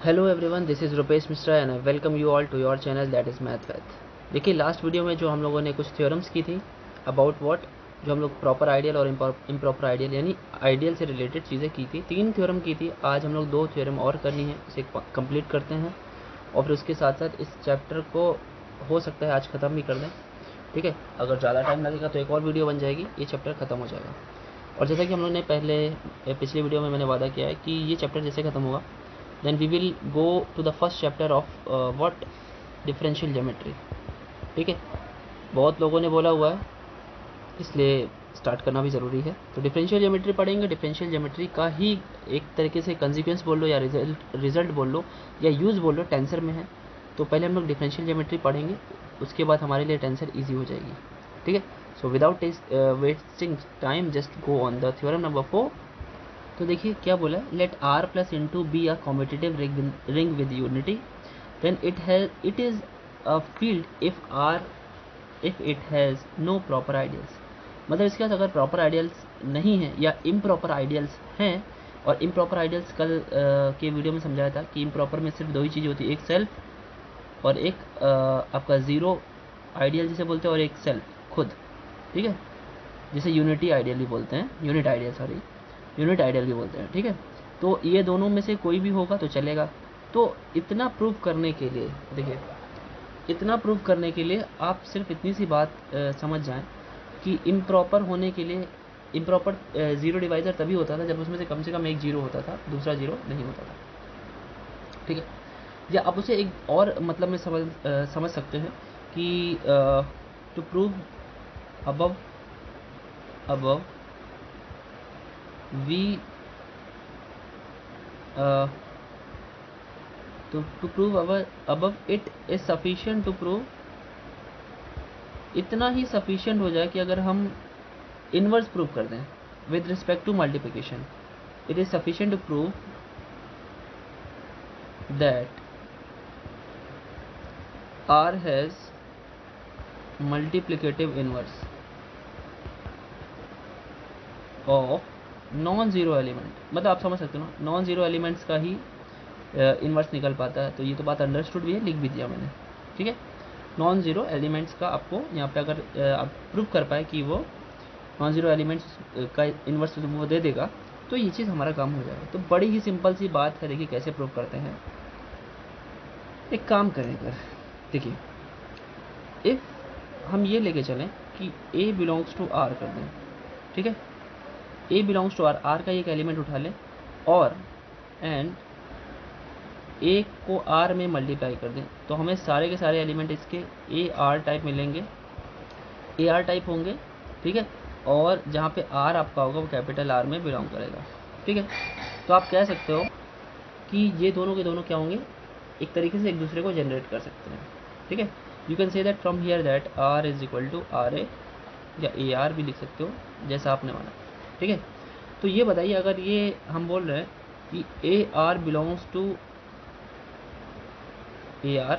Hello everyone, this is Rupesh Mishra and I welcome you all to your channel that is math with. देखिए, last video में जो हम लोगों ने कुछ थ्योरम्स की थी अबाउट व्हाट, जो हम लोग प्रॉपर आइडियल और इम्प्रॉपर आइडियल यानी आइडियल से रिलेटेड चीज़ें की थी। 3 थ्योरम की थी। आज हम लोग 2 थ्योरम और करनी है, इसे कंप्लीट करते हैं और फिर उसके साथ साथ इस चैप्टर को हो सकता है आज ख़त्म भी कर दें। ठीक है, अगर ज़्यादा टाइम लगेगा तो एक और वीडियो बन जाएगी, ये चैप्टर ख़त्म हो जाएगा। और जैसा कि हम लोग ने पिछले वीडियो में मैंने वादा किया है कि ये चैप्टर जैसे ख़त्म होगा then we will go to the first chapter of what differential geometry। ठीक है, बहुत लोगों ने बोला हुआ है, इसलिए स्टार्ट करना भी ज़रूरी है। तो डिफरेंशियल ज्योमेट्री पढ़ेंगे। डिफरेंशियल ज्योमेट्री का ही एक तरीके से कंसिक्वेंस बोल लो या रिजल्ट बोल लो या यूज़ बोल लो, टेंसर में है। तो पहले हम लोग डिफरेंशियल ज्योमेट्री पढ़ेंगे, उसके बाद हमारे लिए टेंसर ईजी हो जाएगी। ठीक है, so without wasting time just go on the theorem number 4। तो देखिए क्या बोला है, let R plus into be a competitive ring with unity then it is a field if it has no proper ideals. मतलब इसके पास अगर proper ideals नहीं है या इम्प्रॉपर आइडियल्स हैं, और इम्प्रॉपर आइडियल्स कल के वीडियो में समझाया था कि इम्प्रॉपर में सिर्फ 2 ही चीज़ें होती है, एक सेल्फ और एक आपका ज़ीरो आइडियल जिसे बोलते हैं, और एक सेल्फ खुद। ठीक है, जिसे यूनिटी आइडियल भी बोलते हैं, यूनिट आइडियल भी बोलते हैं। ठीक है, तो ये दोनों में से कोई भी होगा तो चलेगा। तो इतना प्रूव करने के लिए, देखिए इतना प्रूव करने के लिए आप सिर्फ इतनी सी बात समझ जाएं कि इम्प्रॉपर होने के लिए इम्प्रॉपर ज़ीरो डिवाइज़र तभी होता था जब उसमें से कम एक जीरो होता था, दूसरा जीरो नहीं होता था। ठीक है, या आप उसे एक और मतलब में समझ सकते हैं कि to prove above we to prove above it is sufficient to prove, इतना ही सफिशिएंट हो जाए कि अगर हम इनवर्स प्रूव कर दें with respect to multiplication, it is sufficient to prove that R has multiplicative inverse of non zero element. मतलब आप समझ सकते हो ना, नॉन ज़ीरो एलिमेंट्स का ही इनवर्स निकल पाता है। तो ये तो बात अंडरस्टूड भी है, लिख भी दिया मैंने। ठीक है, नॉन ज़ीरो एलिमेंट्स का आपको यहाँ पे अगर आप प्रूव कर पाए कि वो नॉन ज़ीरो एलिमेंट्स का इन्वर्स वो दे देगा, तो ये चीज़ हमारा काम हो जाएगा। तो बड़ी ही सिंपल सी बात है, देखिए कैसे प्रूव करते हैं। एक काम करें, अगर देखिए इफ़ हम ये लेके चलें कि A बिलोंग्स टू R कर दें। ठीक है, A belongs to R, R का एक एलिमेंट उठा लें और एंड A को R में मल्टीप्लाई कर दें, तो हमें सारे के सारे एलिमेंट इसके AR टाइप मिलेंगे, AR टाइप होंगे। ठीक है, और जहाँ पे R आपका होगा वो कैपिटल R में बिलोंग करेगा। ठीक है, तो आप कह सकते हो कि ये दोनों के दोनों क्या होंगे, एक तरीके से एक दूसरे को जनरेट कर सकते हैं। ठीक है, you can say that from here that R is equal to RA, या AR भी लिख सकते हो जैसा आपने माना। ठीक है, तो ये बताइए, अगर ये हम बोल रहे हैं कि AR बिलोंग्स टू AR,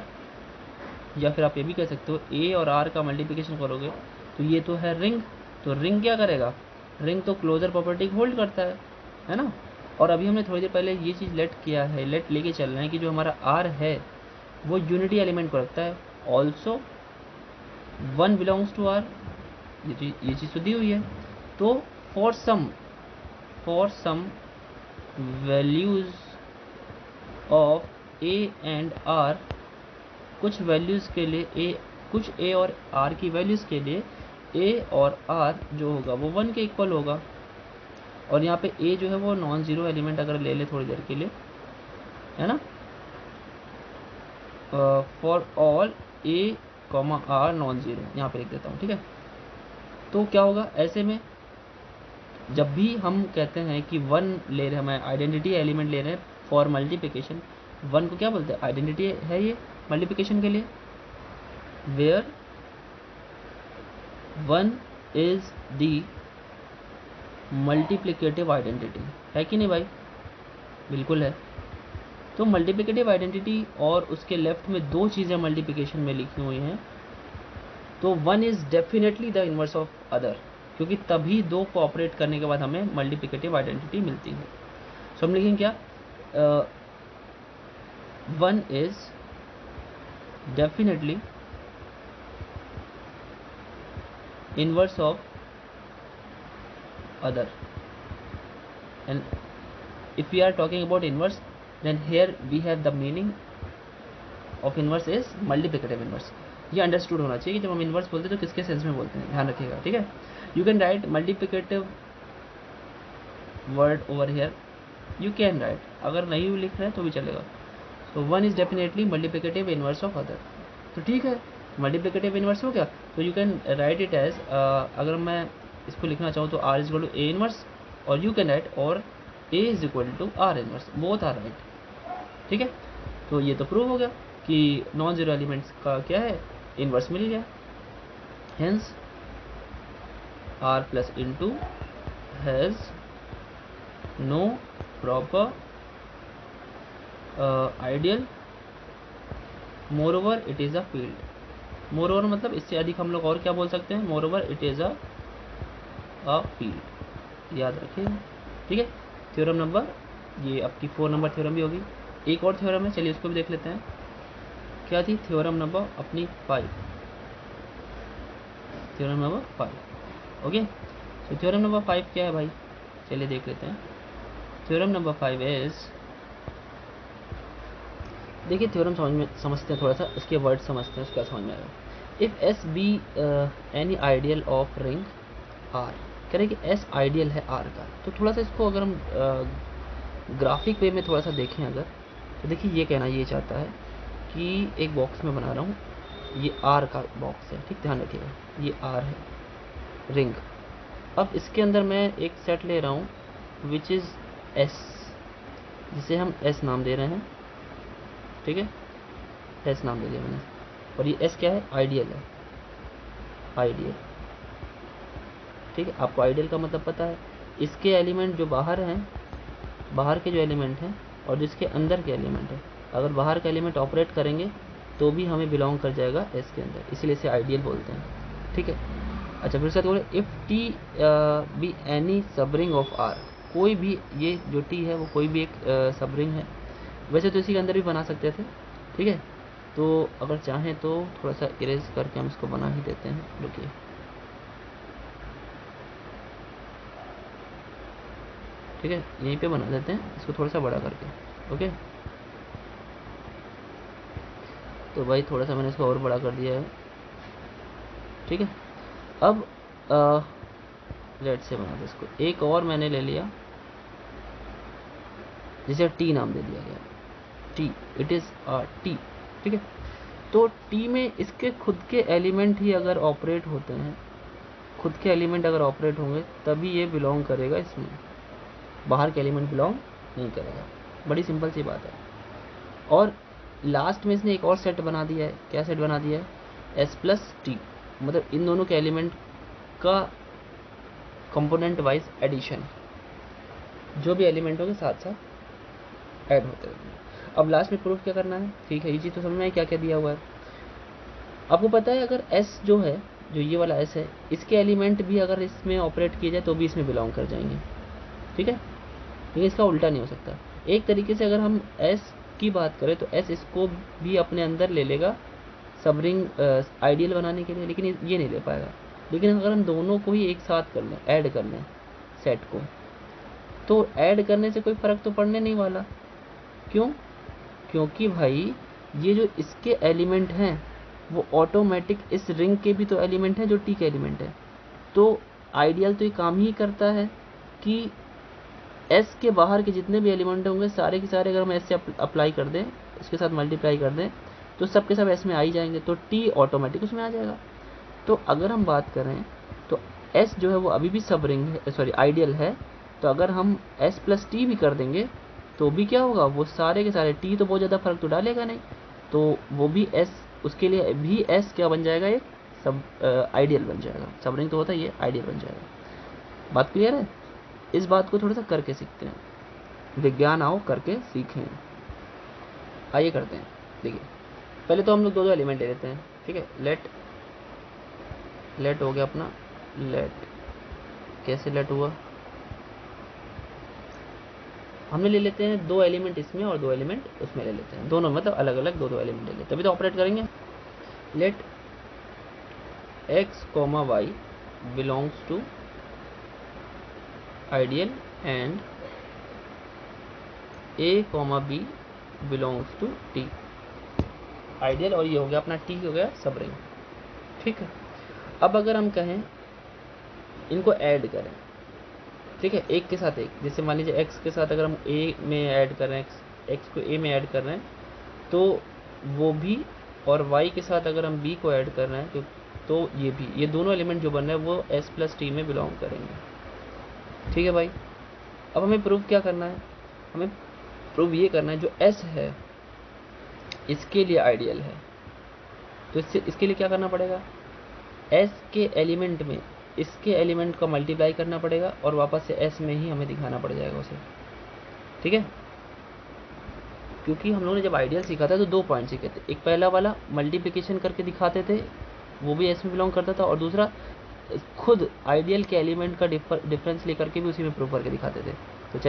या फिर आप ये भी कह सकते हो A और R का मल्टीप्लिकेशन करोगे तो ये तो है रिंग। तो रिंग क्या करेगा, रिंग तो क्लोजर प्रॉपर्टी होल्ड करता है ना। और अभी हमने थोड़ी देर पहले ये चीज़ लेट लेके चल रहे हैं कि जो हमारा R है वो यूनिटी एलिमेंट को रखता है। ऑल्सो 1 बिलोंग्स टू R, ये चीज़ तो दी हुई है। तो for some values of A and R, कुछ वैल्यूज़ के लिए कुछ A और R की वैल्यूज़ के लिए A और R जो होगा वो 1 के इक्वल होगा। और यहाँ पे A जो है वो नॉन ज़ीरो एलिमेंट अगर ले ले थोड़ी देर के लिए, है ना, for all A comma R non zero, यहाँ पे लिख देता हूँ। ठीक है, तो क्या होगा ऐसे में, जब भी हम कहते हैं कि 1 ले रहे हैं, हमें आइडेंटिटी एलिमेंट ले रहे हैं फॉर मल्टीप्लिकेशन, 1 को क्या बोलते हैं, आइडेंटिटी है ये मल्टीप्लिकेशन के लिए, where 1 is the multiplicative identity, है कि नहीं भाई, बिल्कुल है। तो मल्टीप्लिकेटिव आइडेंटिटी और उसके लेफ्ट में 2 चीज़ें मल्टीप्लिकेशन में लिखी हुई हैं, तो 1 is definitely the inverse of other, क्योंकि तभी 2 को ऑपरेट करने के बाद हमें मल्टीप्लिकेटिव आइडेंटिटी मिलती है। सो हम लिखेंगे क्या, 1 is definitely inverse of other, and if we are talking about inverse, then here we have the meaning of inverse is multiplicative inverse. ये अंडरस्टूड होना चाहिए कि जब हम इन्वर्स बोलते हैं तो किसके सेंस में बोलते हैं, ध्यान रखिएगा, ठीक है। You can right multiplicative word over here, you can right, अगर नहीं भी लिख रहे हैं तो भी चलेगा। तो 1 is definitely multiplicative inverse of other, तो ठीक है, मल्टीप्लिकेटिव इनवर्स हो गया, तो you can write it as, अगर मैं इसको लिखना चाहूँ तो r is equal to A inverse, और यू कैन राइट और a is equal to R inverse, both are right, ठीक है। तो ये तो प्रूव हो गया कि नॉन जीरो एलिमेंट्स का क्या है, इनवर्स मिल गया, hence r plus into has no proper ideal, moreover it is a field. Moreover मतलब इससे अधिक हम लोग और क्या बोल सकते हैं, more over it is a field, याद रखिए, ठीक है। थ्योरम नंबर, ये आपकी 4 नंबर थ्योरम भी होगी। एक और थ्योरम है, चलिए उसको भी देख लेते हैं, क्या थी थ्योरम नंबर अपनी 5, थ्योरम नंबर 5, ओके। तो थ्योरम नंबर 5 क्या है भाई, चलिए देख लेते हैं। थ्योरम नंबर 5 इज, देखिए थ्योरम समझते हैं थोड़ा सा, इसके वर्ड समझते हैं, उसका समझ में आएगा। If S be any ideal of ring R, कह रहे कि एस आइडियल है आर का, तो थोड़ा सा इसको अगर हम ग्राफिक वे में थोड़ा सा देखें अगर, तो देखिए ये कहना ये चाहता है कि एक बॉक्स में बना रहा हूँ, ये आर का बॉक्स है, ठीक, ध्यान रखिएगा, ये आर है रिंग। अब इसके अंदर मैं एक सेट ले रहा हूँ विच इज़ एस, जिसे हम एस नाम दे रहे हैं, ठीक है, एस नाम दे दिया मैंने, और ये एस क्या है, आइडियल है, आइडियल, ठीक है। आपको आइडियल का मतलब पता है, इसके एलिमेंट जो बाहर हैं, बाहर के जो एलिमेंट हैं और जिसके अंदर के एलिमेंट है, अगर बाहर का एलिमेंट ऑपरेट करेंगे तो भी हमें बिलोंग कर जाएगा एस के अंदर, इसीलिए इसे आइडियल बोलते हैं, ठीक है। अच्छा, फिर से बोले, if T be any subring of R, कोई भी, ये जो टी है वो कोई भी एक सबरिंग है, वैसे तो इसी के अंदर भी बना सकते थे, ठीक है। तो अगर चाहें तो थोड़ा सा इरेज करके हम इसको बना ही देते हैं, रुकिए, ठीक है, यहीं पे बना देते हैं इसको थोड़ा सा बड़ा करके, ओके। तो भाई थोड़ा सा मैंने इसको और बड़ा कर दिया है, ठीक है। अब लेट से बना दे इसको, एक और मैंने ले लिया जिसे टी नाम दे दिया गया, टी, इट इज़ टी, ठीक है। तो टी में इसके खुद के एलिमेंट ही अगर ऑपरेट होते हैं, खुद के एलिमेंट अगर ऑपरेट होंगे तभी ये बिलोंग करेगा इसमें, बाहर के एलिमेंट बिलोंग नहीं करेगा, बड़ी सिंपल सी बात है। और लास्ट में इसने एक और सेट बना दिया है, क्या सेट बना दिया है, एस प्लस टी, मतलब इन दोनों के एलिमेंट का कंपोनेंट वाइज एडिशन, जो भी एलिमेंट होंगे साथ साथ ऐड होते रहेंगे। अब लास्ट में प्रूफ क्या करना है, ठीक है, ये चीज़ तो समझ में क्या क्या दिया हुआ है आपको पता है। अगर एस जो है, जो ये वाला एस है, इसके एलिमेंट भी अगर इसमें ऑपरेट किए जाए तो भी इसमें बिलोंग कर जाएंगे, ठीक है, लेकिन इसका उल्टा नहीं हो सकता। एक तरीके से अगर हम एस की बात करें तो एस इसको भी अपने अंदर ले लेगा सबरिंग आइडियल बनाने के लिए, लेकिन ये नहीं ले पाएगा। लेकिन अगर हम दोनों को ही एक साथ कर लें, ऐड कर लें सेट को, तो ऐड करने से कोई फ़र्क तो पड़ने नहीं वाला, क्यों, क्योंकि भाई ये जो इसके एलिमेंट हैं वो ऑटोमेटिक इस रिंग के भी तो एलिमेंट हैं जो टी के एलिमेंट है। तो आइडियल तो ये काम ही करता है कि एस के बाहर के जितने भी एलिमेंट होंगे सारे के सारे अगर हम एस से अप्लाई कर दें, इसके साथ मल्टीप्लाई कर दें, तो सब के सब एस में आ ही जाएंगे, तो टी ऑटोमेटिक उसमें आ जाएगा। तो अगर हम बात करें तो एस जो है वो अभी भी सब रिंग है, सॉरी आइडियल है, तो अगर हम एस प्लस टी भी कर देंगे तो भी क्या होगा, वो सारे के सारे, टी तो बहुत ज़्यादा फर्क तो डालेगा नहीं, तो वो भी एस, उसके लिए भी एस क्या बन जाएगा, एक सब आइडियल बन जाएगा, सब रिंग तो होता है, ये आइडियल बन जाएगा। बात क्लियर है। इस बात को थोड़ा सा करके सीखते हैं, विज्ञान आओ करके सीखें। आइए करते हैं, देखिए पहले तो हम लोग दो दो एलिमेंट ले लेते हैं, ठीक है। लेट हो गया अपना, लेट कैसे लेट हुआ, हमने ले लेते हैं 2 एलिमेंट इसमें और 2 एलिमेंट उसमें ले लेते हैं, दोनों मतलब अलग अलग 2 एलिमेंट ले लेते हैं, तभी तो ऑपरेट करेंगे। Let x, y belongs to ideal and a, b belongs to t। Ideal और ये हो गया अपना t हो गया सब रिंग, ठीक है। अब अगर हम कहें इनको ऐड करें, ठीक है, एक के साथ एक, जैसे मान लीजिए x के साथ अगर हम a में ऐड कर रहे हैं, x को a में ऐड कर रहे हैं तो वो भी, और y के साथ अगर हम b को ऐड कर रहे हैं तो ये भी, ये दोनों एलिमेंट जो बन रहे हैं वो s प्लस t में बिलोंग करेंगे, ठीक है भाई। अब हमें प्रूव क्या करना है, हमें प्रूव ये करना है जो s है इसके लिए आइडियल है, तो इसके लिए क्या करना पड़ेगा, s के एलिमेंट में इसके एलिमेंट का मल्टीप्लाई करना पड़ेगा और वापस से s में ही हमें दिखाना पड़ जाएगा उसे, ठीक है। क्योंकि हम लोगों ने जब आइडियल सीखा था तो 2 पॉइंट सीखे थे, एक पहला वाला मल्टीप्लिकेशन करके दिखाते थे वो भी s में बिलोंग करता था, और दूसरा खुद आइडियल के एलिमेंट का डिफरेंस लेकर के भी उसी में प्रूव करके दिखाते थे। तो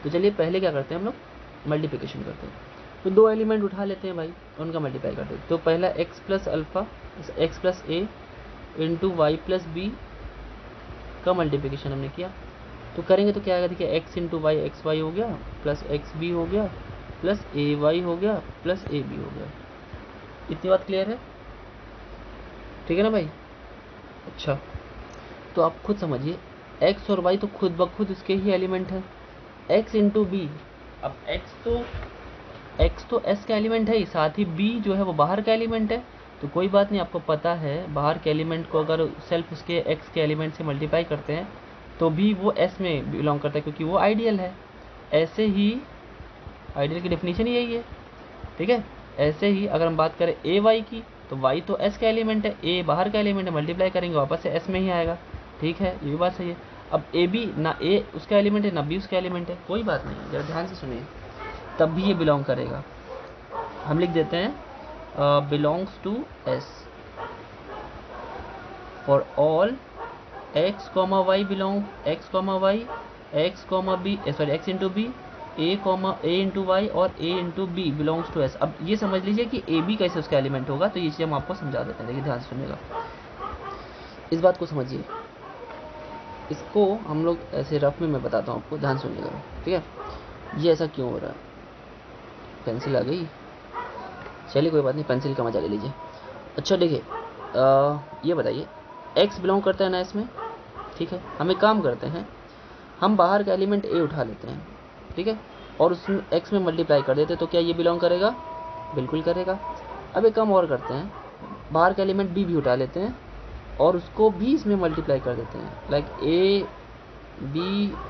चलिए पहले क्या करते हैं, हम लोग मल्टीप्लिकेशन करते हैं। तो 2 एलिमेंट उठा लेते हैं भाई, उनका मल्टीप्लाई करते हैं। तो पहला x plus alpha x plus A into Y plus B का मल्टीप्लिकेशन हमने किया, तो करेंगे तो क्या आएगा, देखिए x into Y X Y हो गया, प्लस एक्स बी हो गया, प्लस ए वाई हो गया, प्लस ए बी हो गया। इतनी बात क्लियर है, ठीक है ना भाई। अच्छा, तो आप खुद समझिए x और y तो खुद ब खुद इसके ही एलिमेंट है, x इंटू बी, अब x तो s का एलिमेंट है ही, साथ ही b जो है वो बाहर का एलिमेंट है, तो कोई बात नहीं, आपको पता है बाहर के एलिमेंट को अगर सेल्फ उसके x के एलिमेंट से मल्टीप्लाई करते हैं तो भी वो s में बिलोंग करता है क्योंकि वो आइडियल है। ऐसे ही आइडियल की डेफिनेशन ही यही है, ठीक है। ऐसे ही अगर हम बात करें ए वाई की, तो y तो s का एलिमेंट है, a बाहर का एलिमेंट है, मल्टीप्लाई करेंगे वापस से s में ही आएगा, ठीक है, ये भी बात सही है। अब ए बी ना a उसका एलिमेंट है ना b उसका एलिमेंट है, कोई बात नहीं, जरा ध्यान से सुनिए, तब भी ये बिलोंग करेगा। हम लिख देते हैं belongs to s for all x, y belong x, y x, b sorry x into B a into Y और a into B belongs to s। अब ये समझ लीजिए कि a b कैसे उसका एलिमेंट होगा, तो ये चीज़ हम आपको समझा देते हैं। देखिए ध्यान से सुनिएगा, इस बात को समझिए, इसको हम लोग ऐसे रफ में मैं बताता हूँ आपको, ध्यान सुनिएगा, ठीक है। ये ऐसा क्यों हो रहा है, पेंसिल आ गई, चलिए कोई बात नहीं, पेंसिल का मजा ले लीजिए। अच्छा देखिए, ये बताइए x बिलोंग करता है ना इसमें, ठीक है। हम एक काम करते हैं, हम बाहर का एलिमेंट a उठा लेते हैं, ठीक है, और उसमें x में मल्टीप्लाई कर देते हैं, तो क्या ये बिलोंग करेगा, बिल्कुल करेगा। अब एक काम और करते हैं, बाहर का एलिमेंट b भी उठा लेते हैं और उसको भी इसमें मल्टीप्लाई कर देते हैं, लाइक a b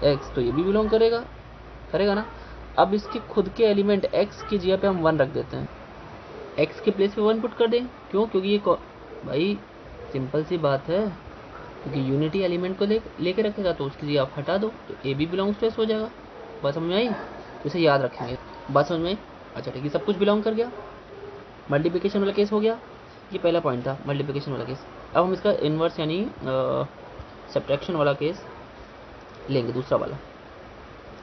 x, तो ये भी बिलोंग करेगा, करेगा ना। अब इसके खुद के एलिमेंट x की जगह पे हम 1 रख देते हैं, x के प्लेस पे 1 पुट कर दें, क्यों, क्योंकि ये भाई सिंपल सी बात है, क्योंकि यूनिटी एलिमेंट को लेके रखेगा तो उसकी जगह आप हटा दो, तो A B belongs to S हो जाएगा। बात समझ में आई, तो इसे याद रखेंगे, बात समझ में आई। अच्छा ठीक है, सब कुछ बिलोंग कर गया, मल्टीप्लिकेशन वाला केस हो गया, ये पहला पॉइंट था मल्टीप्लिकेशन वाला केस। अब हम इसका इन्वर्स यानी सब्ट्रैक्शन वाला केस लेंगे, दूसरा वाला।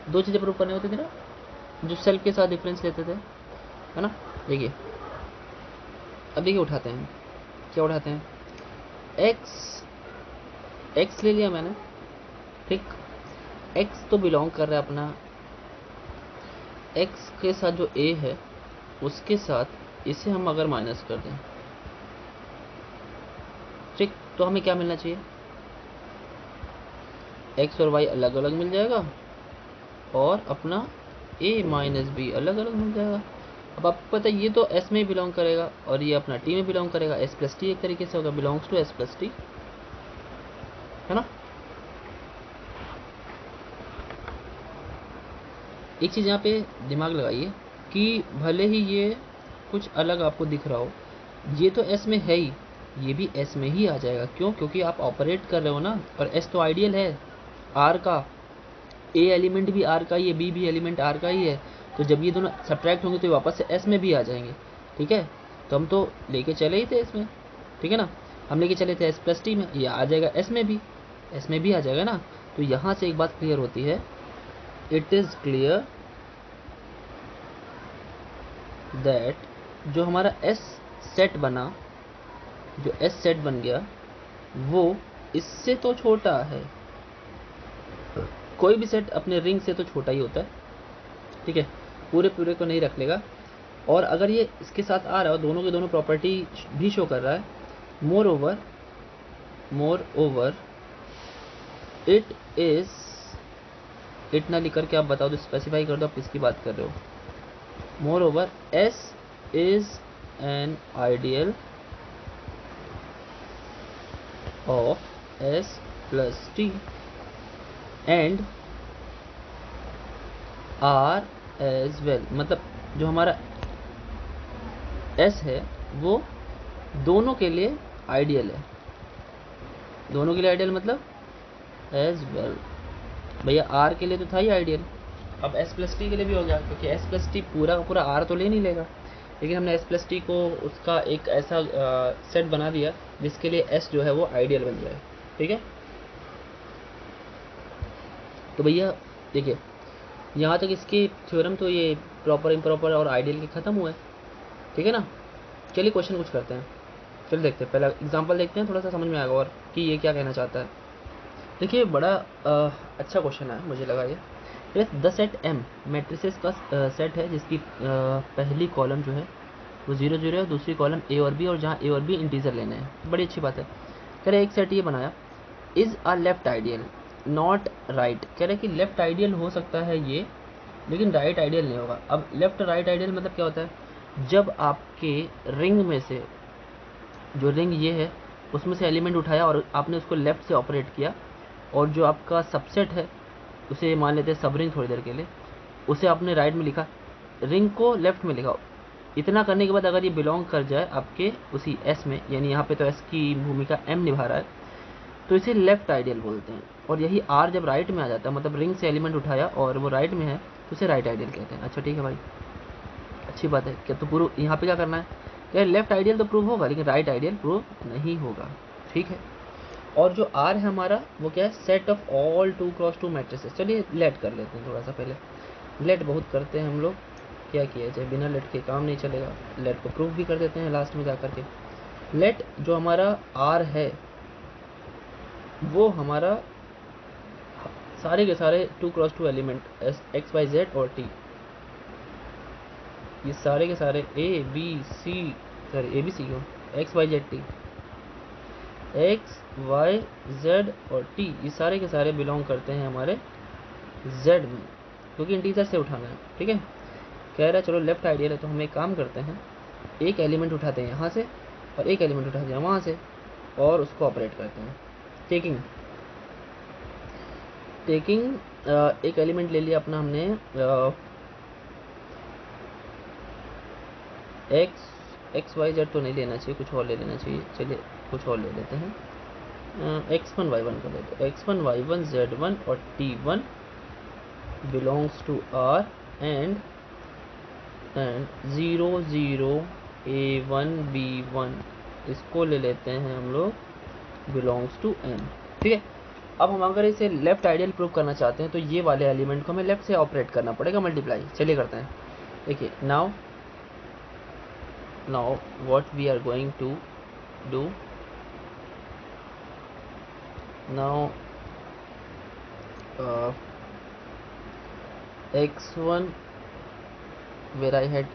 2 चीज़ें प्रूव करनी होती थी ना, जो सेल्फ के साथ डिफरेंस लेते थे, है ना। देखिए अब देखिए उठाते हैं, क्या उठाते हैं, x ले लिया मैंने, ठीक, x तो बिलोंग कर रहा है अपना, x के साथ जो a है उसके साथ इसे हम अगर माइनस कर दें, ठीक, तो हमें क्या मिलना चाहिए, x और y अलग अलग मिल जाएगा और अपना a माइनस बी अलग अलग मिल जाएगा। अब आपको पता है ये तो s में बिलोंग करेगा और ये अपना t में बिलोंग करेगा, s प्लस टी एक तरीके से होगा, belongs to s plus T, है ना। एक चीज़ यहाँ पे दिमाग लगाइए कि भले ही ये कुछ अलग आपको दिख रहा हो, ये तो s में है ही, ये भी s में ही आ जाएगा, क्यों, क्योंकि आप ऑपरेट कर रहे हो ना, और s तो आइडियल है r का, a एलिमेंट भी r का ही है, b भी एलिमेंट r का ही है, तो जब ये दोनों सब्ट्रैक्ट होंगे तो ये वापस से s में भी आ जाएंगे, ठीक है। तो हम तो लेके चले ही थे इसमें, ठीक है ना, हम लेके चले थे s प्लस टी में, ये आ जाएगा s में भी आ जाएगा ना। तो यहाँ से एक बात क्लियर होती है, इट इज़ क्लियर दैट जो हमारा एस सेट बना, जो एस सेट बन गया वो इससे तो छोटा है। कोई भी सेट अपने रिंग से तो छोटा ही होता है, ठीक है, पूरे पूरे को नहीं रख लेगा। और अगर ये इसके साथ आ रहा है, दोनों के दोनों प्रॉपर्टी भी शो कर रहा है, more over it is, it ना लिख करके आप बताओ तो स्पेसिफाई कर दो आप किसकी बात कर रहे हो। Moreover S is an ideal of S plus T and R as well. मतलब जो हमारा एस है वो दोनों के लिए आइडियल है, दोनों के लिए आइडियल मतलब एज वेल। भैया आर के लिए तो था ही आइडियल, अब एस प्लस टी के लिए भी हो गया, क्योंकि एस प्लस टी पूरा का पूरा आर तो ले नहीं लेगा, लेकिन हमने एस प्लस टी को उसका एक ऐसा सेट बना दिया जिसके लिए एस जो है वो आइडियल बन जाए, ठीक है। तो भैया देखिए यहाँ तक इसकी थ्योरम तो ये प्रॉपर इम्प्रॉपर और आइडियल के ख़त्म हुए, ठीक है ना। चलिए क्वेश्चन कुछ करते हैं, चलिए देखते हैं, पहला एग्जांपल देखते हैं, थोड़ा सा समझ में आएगा और कि ये क्या कहना चाहता है। देखिए बड़ा अच्छा क्वेश्चन है मुझे लगा ये द सेट एम मैट्रिसेस का सेट है जिसकी पहली कॉलम जो है वो 0 0 है, दूसरी कॉलम ए और बी, और जहाँ ए और बी इंटीजर लेने हैं। बड़ी अच्छी बात है। कह रहे एक सेट ये बनाया, is a left ideal not right. कह रहे कि लेफ्ट आइडियल हो सकता है ये, लेकिन राइट आइडियल नहीं होगा। अब लेफ्ट राइट आइडियल मतलब क्या होता है, जब आपके रिंग में से, जो रिंग ये है उसमें से एलिमेंट उठाया और आपने उसको लेफ़्ट से ऑपरेट किया, और जो आपका सबसेट है उसे मान लेते हैं सब रिंग थोड़ी देर के लिए, उसे आपने राइट में लिखा, रिंग को लेफ़्ट में लिखा। इतना करने के बाद अगर ये बिलोंग कर जाए आपके उसी एस में, यानी यहाँ पे तो एस की भूमिका एम निभा रहा है, तो इसे लेफ़्ट आइडियल बोलते हैं। और यही आर जब राइट में आ जाता है, मतलब रिंग से एलिमेंट उठाया और वो राइट में है, तो उसे राइट आइडियल कहते हैं। अच्छा ठीक है भाई, अच्छी बात है। क्या तो प्रूव यहाँ पे क्या करना है, यार लेफ्ट आइडियल तो प्रूव होगा लेकिन राइट आइडियल प्रूव नहीं होगा, ठीक है। और जो आर है हमारा वो क्या है, set of all 2x2 matrices. चलिए लेट कर लेते हैं थोड़ा सा, पहले लेट बहुत करते हैं हम लोग, क्या किया जाए, बिना लेट के काम नहीं चलेगा, लेट को प्रूव भी कर देते हैं लास्ट में जा कर के। लेट जो हमारा आर है वो हमारा सारे के सारे 2x2 element X Y Z और टी, ये सारे के सारे A B C, sorry A B C क्यों, X Y Z T, X Y Z और टी, ये सारे के सारे बिलोंग करते हैं हमारे जेड में, क्योंकि इंटीजर से उठाना है, ठीक है। कह रहा है चलो लेफ्ट आइडियल है, तो हम एक काम करते हैं, एक एलिमेंट उठाते हैं यहाँ से और एक एलिमेंट उठाते हैं वहाँ से और उसको ऑपरेट करते हैं। टेकिंग एक एलिमेंट ले लिया अपना हमने एक्स वाई जेड तो नहीं लेना चाहिए, कुछ और ले लेना चाहिए। चलिए कुछ और ले लेते हैं, x1 y1 कर लेते हैं। x1 y1 z1 और t1 belongs to r and 0 0 a1 b1 इसको ले लेते हैं हम लोग बिलोंग्स टू n, ठीक है। अब हम अगर इसे लेफ्ट आइडियल प्रूव करना चाहते हैं तो ये वाले एलिमेंट को हमें लेफ्ट से ऑपरेट करना पड़ेगा, मल्टीप्लाई। चलिए करते हैं, देखिए now what we are going to do, now x1 where I had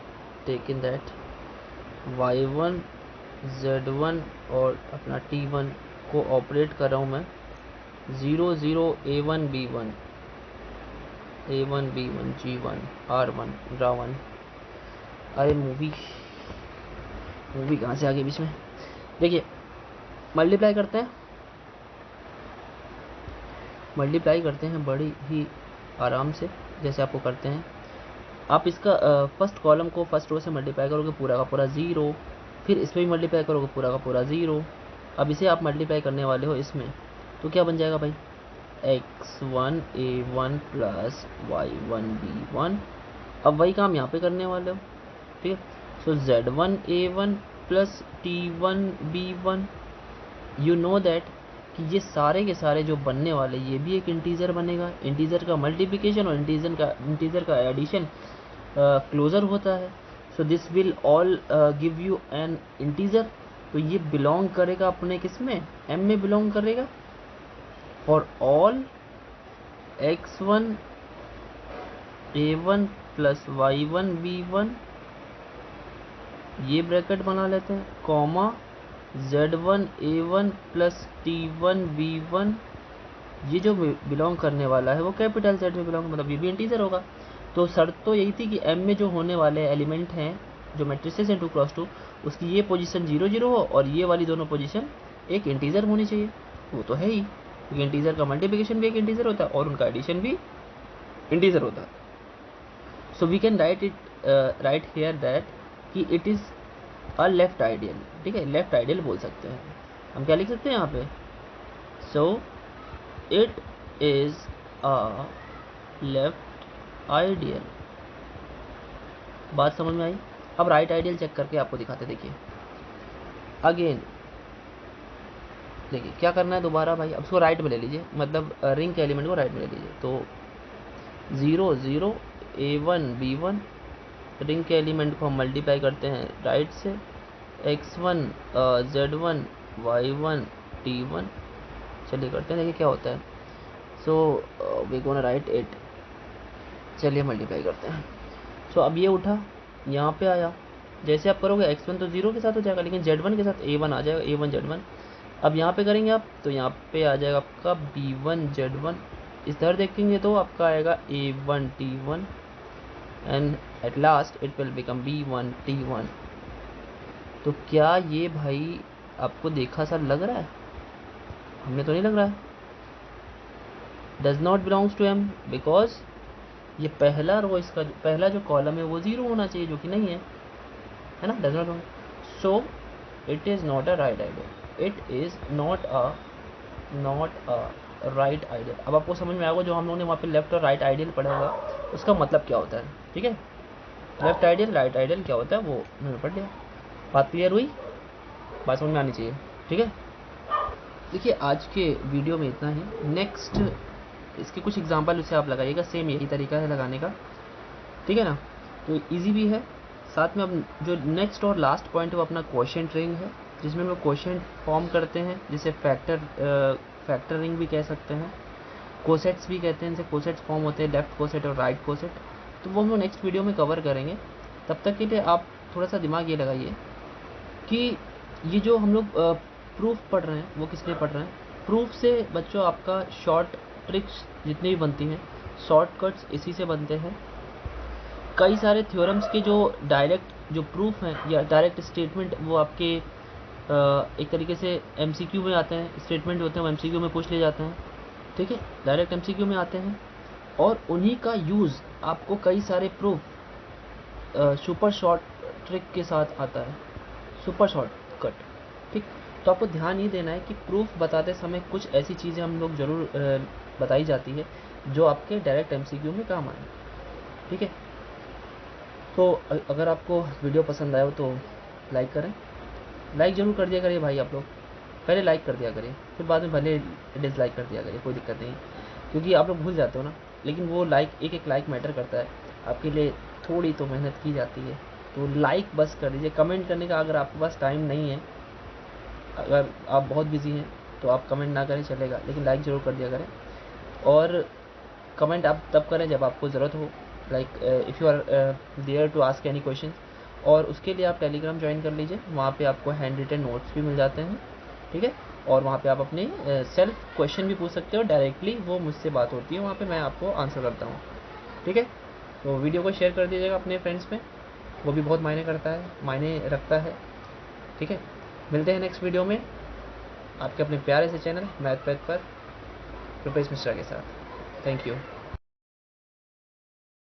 taken that, y1 z1 और अपना t1 को ऑपरेट कर रहा हूँ मैं 0 0 a1 b1 g1 r1 ड्रा1। अरे मूवी कहाँ से आ गई बीच में। देखिए मल्टीप्लाई करते हैं बड़ी ही आराम से, जैसे आपको करते हैं। आप इसका फर्स्ट कॉलम को फर्स्ट रो से मल्टीप्लाई करोगे पूरा का पूरा 0, फिर इसमें भी मल्टीप्लाई करोगे पूरा का पूरा 0। अब इसे आप मल्टीप्लाई करने वाले हो इसमें, तो क्या बन जाएगा भाई, x1 a1 plus y1 b1। अब वही काम यहाँ पे करने वाले हो, ठीक है। सो z1 a1 plus t1 b1, you know that कि ये सारे के सारे जो बनने वाले ये भी एक इंटीजर बनेगा। इंटीजर का मल्टीप्लिकेशन और इंटीजर का एडिशन क्लोजर होता है। So this will all give you N integer. तो ये बिलोंग करेगा अपने किस में, m में बिलोंग करेगा। For all x1 a1 plus y1 b1, ये ब्रैकेट बना लेते हैं, comma z1 a1 plus t1 b1, ये जो बिलोंग करने वाला है वो कैपिटल Z में बिलोंग, मतलब ये भी इंटीजर होगा। तो शर्त तो यही थी कि M में जो होने वाले एलिमेंट हैं जो मैट्रिसेस हैं 2x2, उसकी ये पोजीशन 0 0 हो और ये वाली दोनों पोजीशन एक इंटीजर होनी चाहिए। वो तो है ही, क्योंकि इंटीजर का मल्टीप्लिकेशन भी एक इंटीजर होता है और उनका एडिशन भी इंटीजर होता है। So we can write here that कि it is a left ideal. ठीक है, लेफ्ट आइडियल बोल सकते हैं हम। क्या लिख सकते हैं यहाँ पे, so it is a left ideal. बात समझ में आई। अब राइट आइडियल चेक करके आपको दिखाते, देखिए अगेन, देखिए क्या करना है दोबारा भाई। अब उसको राइट में ले लीजिए, मतलब रिंग के एलिमेंट को राइट में ले लीजिए। तो 0 0 a1 b1, रिंग के एलिमेंट को हम मल्टीप्लाई करते हैं राइट से, x1 z1 y1 t1। चलिए करते हैं, देखिए क्या होता है। सो वी गोना राइट 8, चलिए मल्टीप्लाई करते हैं। सो अब ये उठा, यहाँ पे आया, जैसे आप करोगे x1 तो 0 के साथ हो जाएगा, लेकिन z1 के साथ a1 आ जाएगा, a1 z1। अब यहाँ पे करेंगे आप, तो यहाँ पे आ जाएगा आपका b1 z1। इस तरह देखेंगे तो आपका आएगा a1 t1 and at last it will become b1 t1। तो क्या ये भाई आपको देखा सा लग रहा है? हमें तो नहीं लग रहा है। Does not belongs to m, because ये पहला रो, इसका पहला जो कॉलम है वो 0 होना चाहिए, जो कि नहीं है ना। Does not, so it is not a right ideal, it is not a right ideal. अब आपको समझ में आएगा जो हम लोगों ने वहाँ पे लेफ्ट और राइट आइडियल पढ़ा होगा उसका मतलब क्या होता है। ठीक है, लेफ्ट आइडियल राइट आइडियल क्या होता है वो मैंने पढ़ लिया। बात क्लियर हुई, बात समझ में आनी चाहिए। ठीक है, देखिए आज के वीडियो में इतना ही। नेक्स्ट इसके कुछ एग्जांपल उससे आप लगाइएगा, सेम यही तरीका है लगाने का। ठीक है ना, तो इजी भी है। साथ में अब जो नेक्स्ट और लास्ट पॉइंट है वो अपना क्वोशिएंट रिंग है, जिसमें हम लोग क्वोशिएंट फॉर्म करते हैं, जिसे फैक्टर रिंग भी कह सकते हैं, कोसेट्स भी कहते हैं, इनसे कोसेट्स फॉर्म होते हैं, लेफ्ट कोसेट और राइट कोसेट। तो वो हम लोग नेक्स्ट वीडियो में कवर करेंगे। तब तक के लिए आप थोड़ा सा दिमाग ये लगाइए कि ये जो हम लोग प्रूफ पढ़ रहे हैं वो किस लिए पढ़ रहे हैं। प्रूफ से बच्चों आपका शॉर्ट ट्रिक्स जितनी भी बनती हैं, शॉर्टकट्स इसी से बनते हैं। कई सारे थ्योरम्स के जो डायरेक्ट जो प्रूफ हैं या डायरेक्ट स्टेटमेंट वो आपके एक तरीके से एमसीक्यू में आते हैं, स्टेटमेंट होते हैं वो एमसीक्यू में पूछ लिए जाते हैं। ठीक है, डायरेक्ट एमसीक्यू में आते हैं और उन्हीं का यूज़ आपको कई सारे प्रूफ सुपर शॉर्ट ट्रिक के साथ आता है, सुपर शॉर्टकट। ठीक, तो आपको ध्यान ये देना है कि प्रूफ बताते समय कुछ ऐसी चीज़ें हम लोग ज़रूर बताई जाती है जो आपके डायरेक्ट एमसीक्यू में काम आए। ठीक है, तो अगर आपको वीडियो पसंद आया हो तो लाइक करें, लाइक ज़रूर कर दिया करिए भाई। आप लोग पहले लाइक कर दिया करिए, फिर बाद में भले डिसलाइक कर दिया करिए, कोई दिक्कत नहीं, क्योंकि आप लोग भूल जाते हो ना। लेकिन वो लाइक, एक एक लाइक मैटर करता है, आपके लिए थोड़ी तो मेहनत की जाती है। तो लाइक बस कर दीजिए। कमेंट करने का अगर आपके पास टाइम नहीं है, अगर आप बहुत बिजी हैं तो आप कमेंट ना करें चलेगा, लेकिन लाइक ज़रूर कर दिया करें। और कमेंट आप तब करें जब आपको ज़रूरत हो, like if you are there to ask any question. और उसके लिए आप टेलीग्राम ज्वाइन कर लीजिए, वहाँ पे आपको हैंड रिटन नोट्स भी मिल जाते हैं। ठीक है, और वहाँ पे आप अपने सेल्फ क्वेश्चन भी पूछ सकते हो डायरेक्टली, वो मुझसे बात होती है वहाँ पे, मैं आपको आंसर करता हूँ। ठीक है, तो वीडियो को शेयर कर दीजिएगा अपने फ्रेंड्स में, वो भी बहुत मायने रखता है। ठीक है, मिलते हैं नेक्स्ट वीडियो में आपके अपने प्यारे से चैनल मैथ पैथ पर रुपेश मिश्रा के साथ। Thank you.